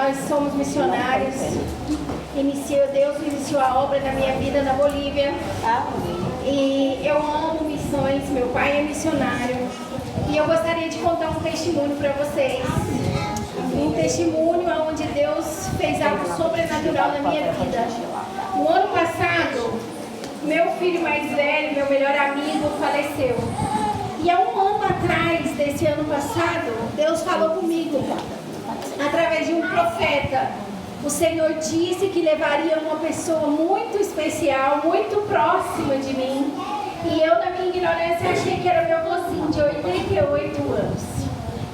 nós somos missionários. Deus iniciou a obra na minha vida na Bolívia. E eu amo missões, meu pai é missionário. E eu gostaria de contar um testemunho para vocês. Um testemunho onde Deus fez algo sobrenatural na minha vida. No ano passado, meu filho mais velho, meu melhor amigo, faleceu. E há um ano atrás, desse ano passado, Deus falou comigo, através de um profeta. O Senhor disse que levaria uma pessoa muito especial, muito próxima de mim. E eu, na minha ignorância, achei que era meu vozinho de 88 anos.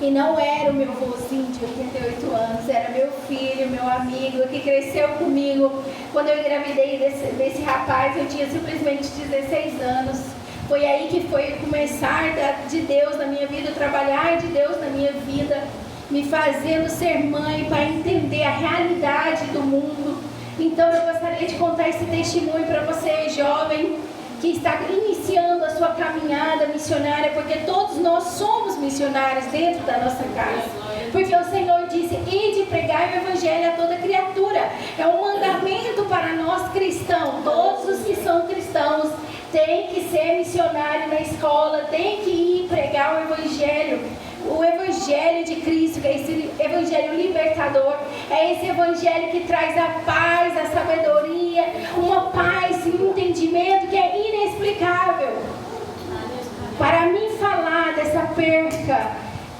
E não era o meu vozinho de 88 anos, era meu filho, meu amigo, que cresceu comigo. Quando eu engravidei desse rapaz, eu tinha simplesmente 16 anos. Foi aí que foi começar de Deus na minha vida, trabalhar de Deus na minha vida, me fazendo ser mãe para entender a realidade do mundo. Então eu gostaria de contar esse testemunho para você, jovem, que está iniciando a sua caminhada missionária, porque todos nós somos missionários dentro da nossa casa. Porque o Senhor disse, ide pregar o evangelho a toda criatura. É um mandamento para nós cristãos. Todos os que são cristãos têm que ser missionário na escola, têm que ir pregar o evangelho. O evangelho de Cristo, que é esse evangelho libertador, é esse evangelho que traz a paz, a sabedoria, uma paz e um entendimento que é inexplicável. Para mim falar dessa perca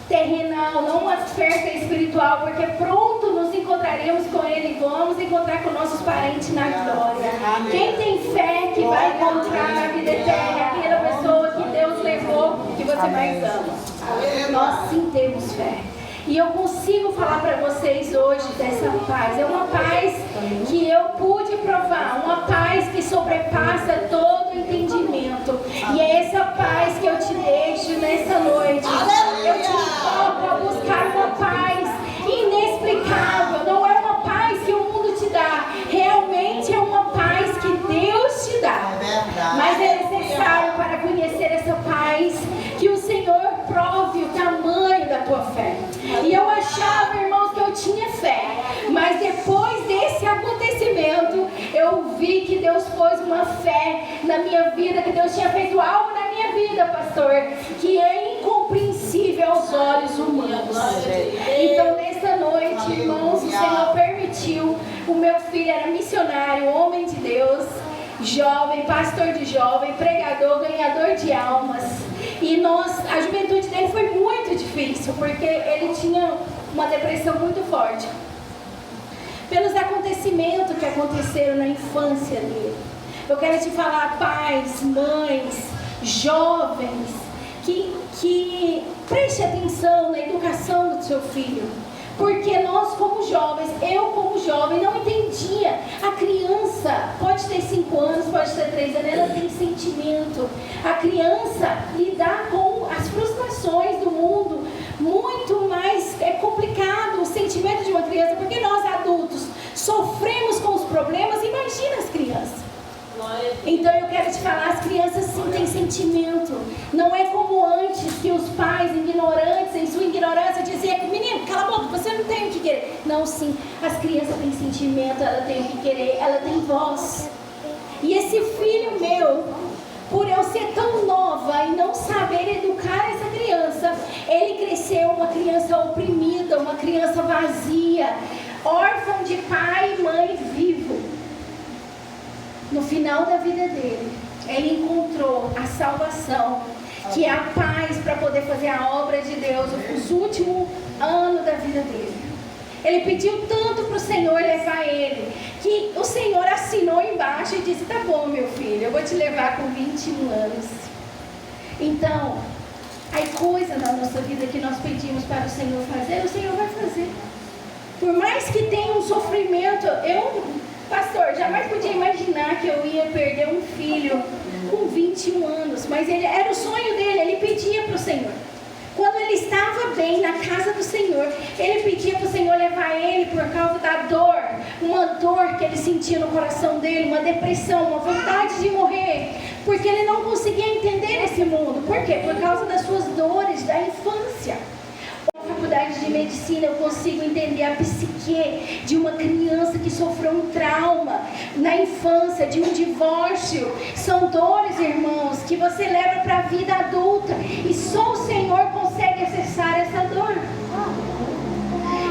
terrenal, não uma perca espiritual, porque pronto nos encontraremos com Ele, vamos encontrar com nossos parentes na glória. Quem tem fé que vai encontrar a vida eterna, aquela pessoa que Deus levou, que você mais ama. Nós sim temos fé. E eu consigo falar para vocês hoje dessa paz. É uma paz que eu pude provar, uma paz que sobrepassa todo entendimento. E é essa paz que eu te deixo nessa noite. Eu te toco a buscar uma paz inexplicável. Não é uma paz que o mundo te dá. Realmente é uma paz que Deus te dá. Mas é necessário, para conhecer essa paz, que o Senhor prove o tamanho da tua fé. E eu achava, irmãos, que eu tinha fé. Mas depois desse acontecimento, eu vi que Deus pôs uma fé na minha vida, que Deus tinha feito algo na minha vida, pastor, que é incompreensível aos olhos humanos. Então, nessa noite, irmãos, o Senhor permitiu. O meu filho era missionário, homem de Deus, jovem, pastor de jovem, pregador, ganhador de almas. E a juventude dele foi muito difícil, porque ele tinha uma depressão muito forte. Pelos acontecimentos que aconteceram na infância dele. Eu quero te falar, pais, mães, jovens, que preste atenção na educação do seu filho. Porque nós como jovens, eu como jovem, não entendia. A criança pode ter 5 anos, pode ter 3 anos, ela tem sentimento. A criança lidar com as frustrações do mundo, muito mais complicado o sentimento de uma criança, porque nós adultos sofremos com os problemas, imagina as crianças. Então eu quero te falar, as crianças sim têm sentimento. Não é como antes, que os pais ignorantes, em sua ignorância, diziam, menino, cala a boca, você não tem o que querer. Não, sim, as crianças têm sentimento, ela tem o que querer, ela tem voz. E esse filho meu, por eu ser tão nova e não saber educar essa criança, ele cresceu uma criança oprimida, uma criança vazia, órfão de pai e mãe vivo. No final da vida dele, ele encontrou a salvação, que é a paz para poder fazer a obra de Deus nos últimos anos da vida dele. Ele pediu tanto para o Senhor levar ele, que o Senhor assinou embaixo e disse, tá bom, meu filho, eu vou te levar com 21 anos. Então, a coisa na nossa vida que nós pedimos para o Senhor vai fazer. Por mais que tenha um sofrimento, pastor, jamais podia imaginar que eu ia perder um filho com 21 anos, mas era o sonho dele, ele pedia para o Senhor. Quando ele estava bem na casa do Senhor, ele pedia para o Senhor levar ele por causa da dor, uma dor que ele sentia no coração dele, uma depressão, uma vontade de morrer, porque ele não conseguia entender esse mundo. Por quê? Por causa das suas dores da infância. faculdade de medicina, eu consigo entender a psique de uma criança que sofreu um trauma na infância, de um divórcio. São dores, irmãos, que você leva para a vida adulta e só o Senhor consegue acessar essa dor.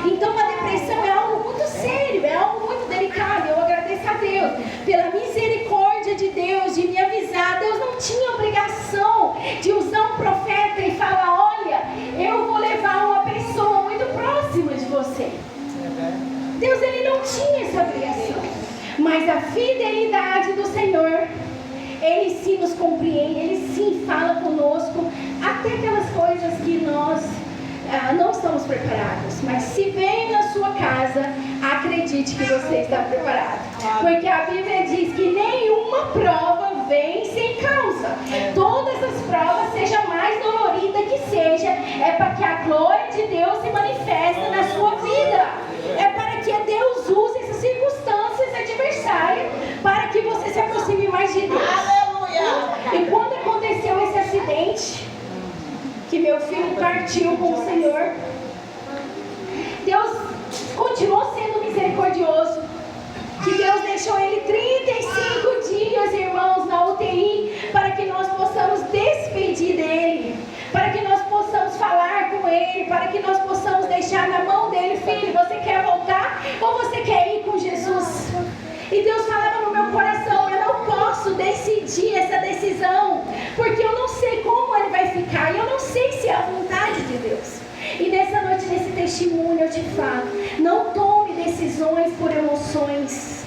Então a depressão é algo muito sério, é algo muito delicado. Eu agradeço a Deus pela misericórdia de Deus de me avisar. Deus não tinha obrigação de usar um profeta e falar: olha, eu vou levar uma pessoa muito próxima de você. Deus, ele não tinha essa obrigação. Mas a fidelidade do Senhor, ele sim nos compreende, ele sim fala conosco, até aquelas coisas que nós não estamos preparados. Mas se vem na sua casa, acredite que você está preparado, porque a Bíblia diz que nenhuma prova vem sem causa. Todas as provas, seja mais dolorida que seja, é para que a glória de Deus se manifeste na sua vida, é para que Deus use essas circunstâncias adversárias para que você se aproxime mais de Deus. E quando aconteceu esse acidente, que meu filho partiu com o Senhor, Deus continuou sendo misericordioso, que Deus deixou ele 35 dias, irmãos, na UTI, para que nós possamos despedir dele, para que nós possamos falar com ele, para que nós possamos deixar na mão dele: filho, você quer voltar ou você quer ir com Jesus? E Deus falava no meu coração: eu não posso decidir essa decisão, porque eu não sei como ele vai ficar, e eu não sei se é a vontade de Deus. E nessa noite, nesse testemunho, eu te falo: não tome decisões por emoções,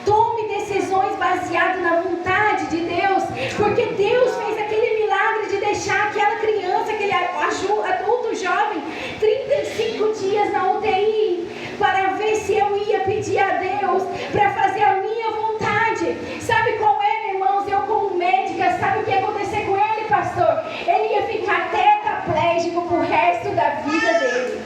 tome decisões baseadas na vontade de Deus, porque Deus fez aquele milagre de deixar aquela criança, aquele adulto jovem, 35 dias na UTI, para ver se eu ia pedir a Deus para fazer a minha vontade. Sabe qual é, irmãos? Eu, como médica, sabe o que ia acontecer com ele, pastor? Ele ia ficar tetraplégico pro resto da vida dele.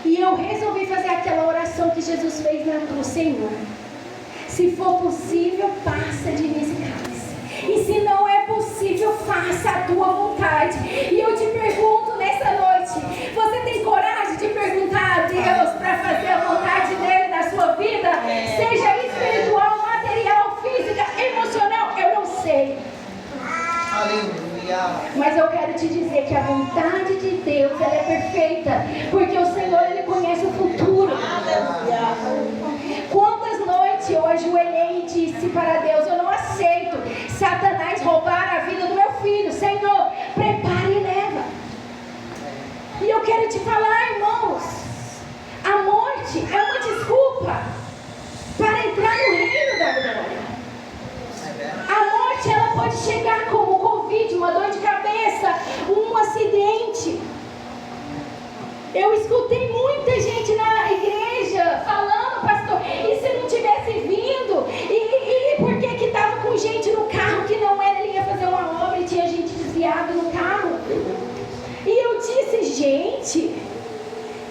E eu resolvi fazer aquela oração que Jesus fez na cruz: Senhor, se for possível, passa de mim esse cálice. E se não é possível, faça a tua vontade. E eu te pergunto nessa noite: você tem coragem de perguntar a Deus para fazer a vontade dele na sua vida? Seja espiritual, material, física, emocional, eu não sei. Aleluia. Mas eu quero te dizer que a vontade de Deus, ela é perfeita, porque o Senhor, ele conhece o futuro. Quantas noites eu ajoelhei e disse para Deus: eu não aceito Satanás roubar a vida do meu filho. Senhor, prepare e leva. E eu quero te falar, irmãos, a morte é uma desculpa para entrar no reino da glória. A morte, ela pode chegar como Covid, uma dor de cabeça, um acidente. Eu escutei muita gente na igreja falando: pastor, e se não tivesse vindo? E por que estava com gente no carro que não era? Ele ia fazer uma obra e tinha gente desviada no carro. E eu disse: gente,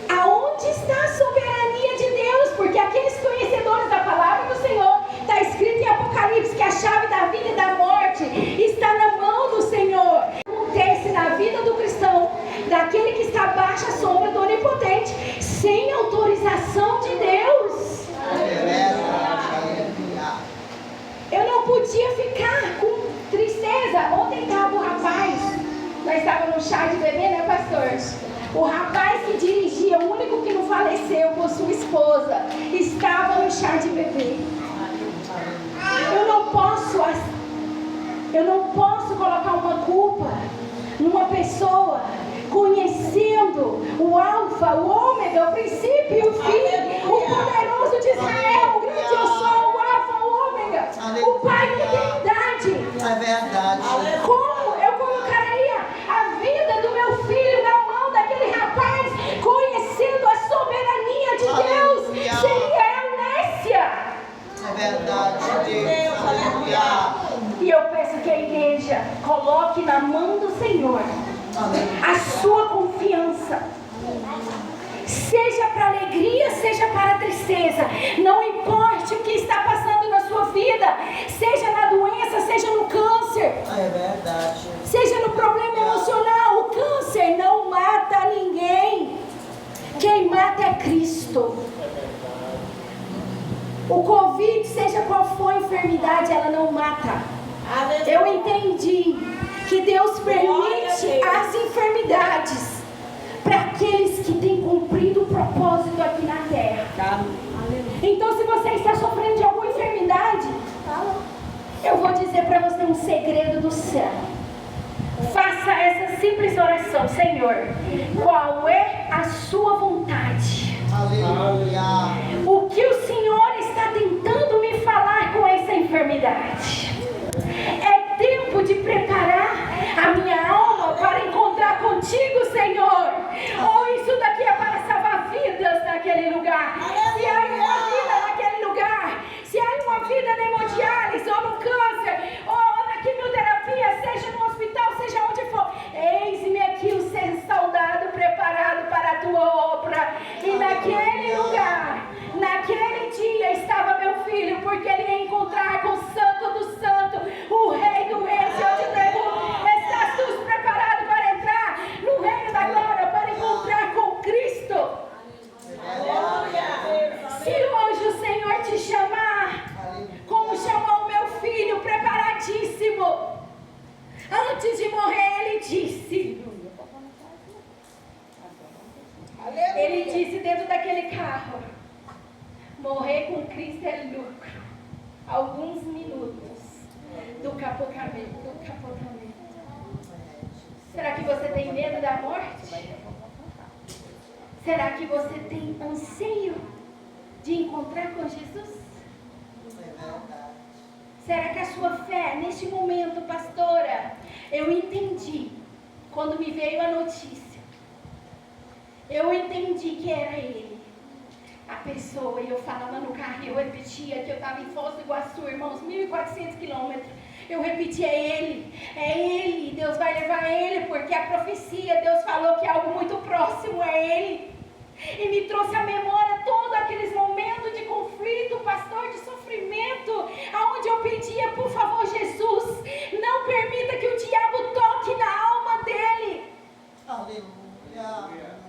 aonde está a soberania de Deus? Porque aqueles conhecedores da palavra do Senhor, está escrito em Apocalipse que a chave da vida e da morte está na mão do Senhor. Acontece na vida do cristão, daquele que está abaixo a sombra do Onipotente, sem autorização de Deus. Eu não podia ficar com tristeza. Ontem estava o rapaz, nós estávamos no chá de bebê, né, pastor? O rapaz que dirigia, o único que não faleceu por sua esposa, estava no chá de bebê. Eu não posso colocar uma culpa numa pessoa, conhecendo o Alfa, o Ômega, o princípio e o fim, o poderoso de Israel, o grande eu sou, o Alfa, o Ômega, o Pai da eternidade. É verdade. Como eu colocaria a vida do meu filho na mão daquele rapaz, conhecendo a soberania de Deus? Seria eunésia. É verdade, Deus. Aleluia. E eu peço que a igreja coloque na mão do Senhor a sua confiança, seja para alegria, seja para tristeza, não importe o que está passando na sua vida, seja na doença, seja no câncer, seja no problema emocional. O câncer câncer não mata ninguém. Quem mata é Cristo. O Covid, seja qual for a enfermidade, ela não mata. Eu entendi que Deus permite as enfermidades para aqueles que têm cumprido o propósito aqui na terra. Então, se você está sofrendo de alguma enfermidade, eu vou dizer para você um segredo do céu. Faça essa simples oração: Senhor, qual é a sua vontade? Aleluia. O que o Senhor está tentando me falar com essa enfermidade? É tempo de preparar a minha alma para encontrar contigo, Senhor. Ou isso daqui é para salvar vidas naquele lugar. Se há uma vida naquele lugar, se há uma vida na hemodiálise ou no câncer, ou na quimioterapia, seja no hospital, seja onde for, eis-me aqui o ser soldado preparado para a tua obra. E naquele lugar, naquele dia estava meu filho, porque ele ia encontrar com o Santo do Santo, o Rei do Rei. Eu te pergunto, estás tu preparado para entrar no reino da glória, para encontrar com Cristo? Se hoje o Senhor te chamar, como chamou o meu filho, preparadíssimo, antes de morrer ele disse, dentro daquele carro, morrer com Cristo é lucro. Alguns minutos do capotamento. Será que você tem medo da morte? Será que você tem anseio de encontrar com Jesus? Será que a sua fé, neste momento, pastora, eu entendi, quando me veio a notícia, eu entendi que era Ele, a pessoa, e eu falava no carro, eu repetia que eu estava em Foz do Iguaçu, irmãos, 1.400 quilômetros, eu repetia, é Ele, Deus vai levar Ele, porque a profecia, Deus falou que algo muito próximo é Ele, e me trouxe à memória todos aqueles momentos de conflito, pastor, de sofrimento, aonde eu pedia, por favor, Jesus, não permita que o diabo toque na alma dele. Aleluia.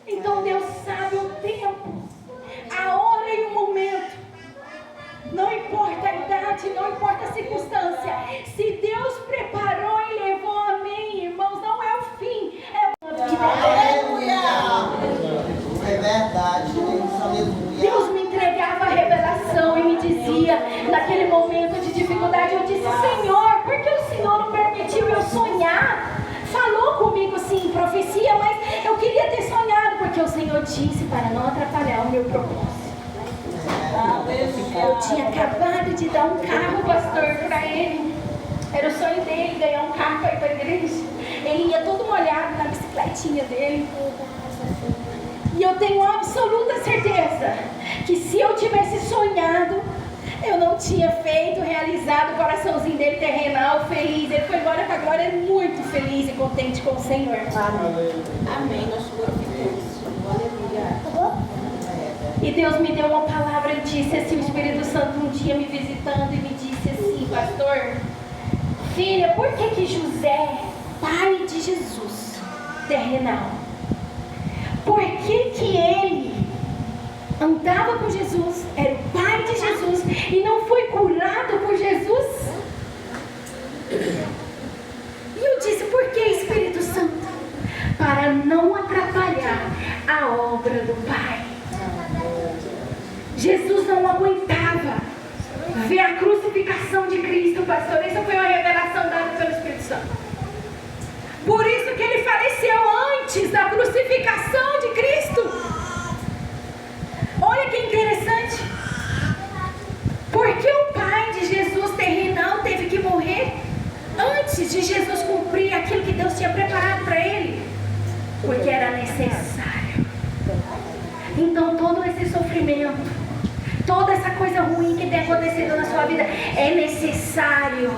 Então Deus sabe o tempo, a hora e o momento. Não importa a idade, não importa a circunstância. Se Deus preparou e levou, amém, irmãos, não é o fim, é o momento que Aleluia. É verdade, Deus, aleluia. Deus me entregava a revelação e me dizia, naquele momento de dificuldade, eu disse, Senhor, por que o Senhor não permitiu eu sonhar? Falou comigo sim, profecia, mas eu queria ter sonhado, porque o Senhor disse para não atrapalhar o meu propósito. Eu tinha acabado de dar um carro, pastor, para ele. Era o sonho dele, ganhar um carro para ir para a igreja. Ele ia todo molhado na bicicletinha dele. E eu tenho absoluta certeza que se eu tivesse sonhado, eu não tinha feito, realizado o coraçãozinho dele terrenal, feliz. Ele foi embora para a glória muito feliz e contente com o Senhor. Amém. Nós glorificamos. Aleluia. E Deus me deu uma palavra e disse assim, o Espírito Santo um dia me visitando e me disse assim, pastor, filha, por que José, pai de Jesus, terrenal, por que ele andava com Jesus, era o pai de Jesus e não foi curado por Jesus? E eu disse, por que, Espírito Santo? Para não atrapalhar a obra do Pai. Jesus não aguentava ver a crucificação de Cristo, pastor. Essa foi uma revelação dada pelo Espírito Santo. Por isso que ele faleceu antes da crucificação de Cristo. Olha que interessante. Porque o pai de Jesus terrenal teve que morrer antes de Jesus cumprir aquilo que Deus tinha preparado para ele. Porque era necessário. Então todo esse sofrimento, toda essa coisa ruim que tem acontecido na sua vida é necessário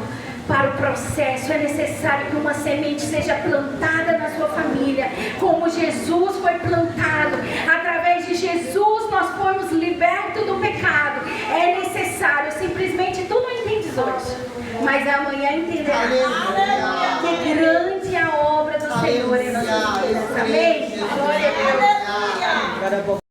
para o processo, é necessário que uma semente seja plantada na sua família, como Jesus foi plantado. Através de Jesus nós fomos libertos do pecado. É necessário, simplesmente tu não entendes hoje, mas amanhã entenderás que grande é a obra do Senhor em nós. Cada